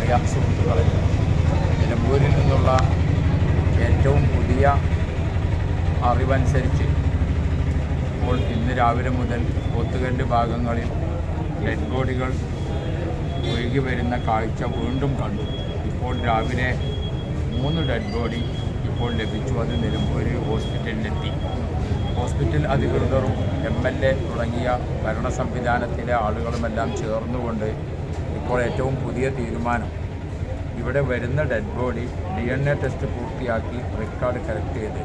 പ്രിയ സുഹൃത്തുക്കളെ, നിലമ്പൂരിൽ നിന്നുള്ള ഏറ്റവും പുതിയ അറിവനുസരിച്ച് ഇപ്പോൾ ഇന്ന് രാവിലെ മുതൽ പോത്തുകല്ല് ഭാഗങ്ങളിൽ ഡെഡ് ബോഡികൾ ഒഴുകി വരുന്ന കാഴ്ച വീണ്ടും കണ്ടു. ഇപ്പോൾ രാവിലെ 3 ഡെഡ് ബോഡി ഇപ്പോൾ ലഭിച്ചു. അത് നിലമ്പൂർ ഹോസ്പിറ്റലിലെത്തി. ഹോസ്പിറ്റൽ അധികൃതരും MLA തുടങ്ങിയ ഭരണ സംവിധാനത്തിലെ ആളുകളുമെല്ലാം ചേർന്നുകൊണ്ട് ഇപ്പോൾ ഏറ്റവും പുതിയ തീരുമാനം, ഇവിടെ വരുന്ന ഡെഡ് ബോഡി DNA ടെസ്റ്റ് പൂർത്തിയാക്കി റെക്കോർഡ് കറക്റ്റ് ചെയ്ത്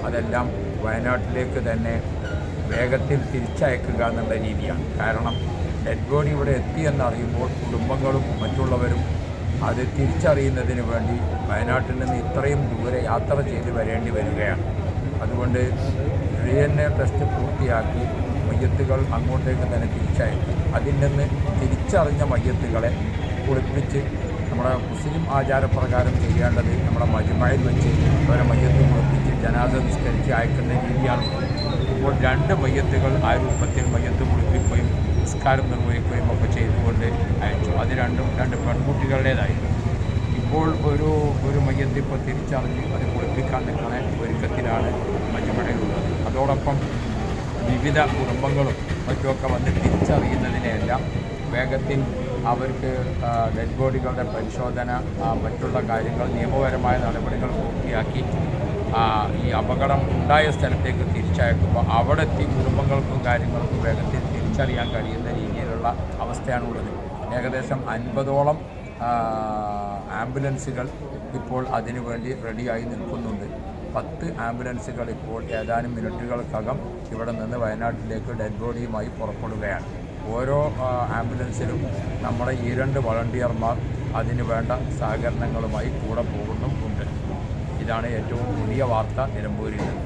അതെല്ലാം വയനാട്ടിലേക്ക് തന്നെ വേഗത്തിൽ തിരിച്ചയക്കുക എന്നുള്ള രീതിയാണ്. കാരണം ഡെഡ് ബോഡി ഇവിടെ എത്തിയെന്നറിയുമ്പോൾ കുടുംബങ്ങളും മറ്റുള്ളവരും അത് തിരിച്ചറിയുന്നതിന് വേണ്ടി വയനാട്ടിൽ നിന്ന് ഇത്രയും ദൂരെ യാത്ര ചെയ്ത് വരേണ്ടി വരികയാണ്. അതുകൊണ്ട് DNA ടെസ്റ്റ് പൂർത്തിയാക്കി മയ്യത്തുകൾ അങ്ങോട്ടേക്ക് തന്നെ തിരിച്ചയക്കും. അതിൽ നിന്ന് തിരിച്ചറിഞ്ഞ മയ്യത്തുകളെ കുളിപ്പിച്ച് നമ്മുടെ മുസ്ലിം ആചാരപ്രകാരം ചെയ്യേണ്ടത് നമ്മുടെ മജ്മയിൽ വെച്ച് അവരെ മയ്യത്ത് കുളിപ്പിച്ച് ജനാസ നിസ്കരിച്ച് അയക്കുന്ന രീതിയാണ്. ഇപ്പോൾ 2 മയ്യത്തുകൾ ആ രൂപത്തിൽ മയ്യത്ത് കുളിപ്പിക്കുകയും നിസ്കാരം നിർവഹിക്കുകയും ഒക്കെ ചെയ്തുകൊണ്ട് അയച്ചു. അത് 2 പെൺകുട്ടികളുടേതായിരുന്നു. ഇപ്പോൾ ഒരു മയ്യത്ത് ഇപ്പോൾ തിരിച്ചറിഞ്ഞ് അത് കുളിപ്പിക്കാൻ നിൽക്കുന്ന ഒരുക്കത്തിലാണ് മജ്മയിലുള്ളത്. അതോടൊപ്പം വിവിധ കുടുംബങ്ങളും മറ്റുമൊക്കെ വന്ന് തിരിച്ചറിയുന്നതിനെല്ലാം വേഗത്തിൽ അവർക്ക് ഡെഡ് ബോഡികളുടെ പരിശോധന, മറ്റുള്ള കാര്യങ്ങൾ, നിയമപരമായ നടപടികൾ പൂർത്തിയാക്കി ഈ അപകടം ഉണ്ടായ സ്ഥലത്തേക്ക് തിരിച്ചയക്കുമ്പോൾ അവിടെ എത്തി കുടുംബങ്ങൾക്കും കാര്യങ്ങൾക്കും വേഗത്തിൽ തിരിച്ചറിയാൻ കഴിയുന്ന രീതിയിലുള്ള അവസ്ഥയാണുള്ളത്. ഏകദേശം 50ഓളം ആംബുലൻസുകൾ ഇപ്പോൾ അതിനുവേണ്ടി റെഡിയായി നിൽക്കുന്നുണ്ട്. 10 ആംബുലൻസുകൾ ഇപ്പോൾ ഏതാനും മിനിറ്റുകൾക്കകം ഇവിടെ നിന്ന് വയനാട്ടിലേക്ക് ഡെഡ് ബോഡിയുമായി പുറപ്പെടുകയാണ്. ഓരോ ആംബുലൻസിലും നമ്മുടെ ഈ 2 വളണ്ടിയർമാർ അതിന് വേണ്ട സഹകരണങ്ങളുമായി കൂടെ പോകുന്നുമുണ്ട്. ഇതാണ് ഏറ്റവും പുതിയ വാർത്ത നിലമ്പൂരിൽ നിന്ന്.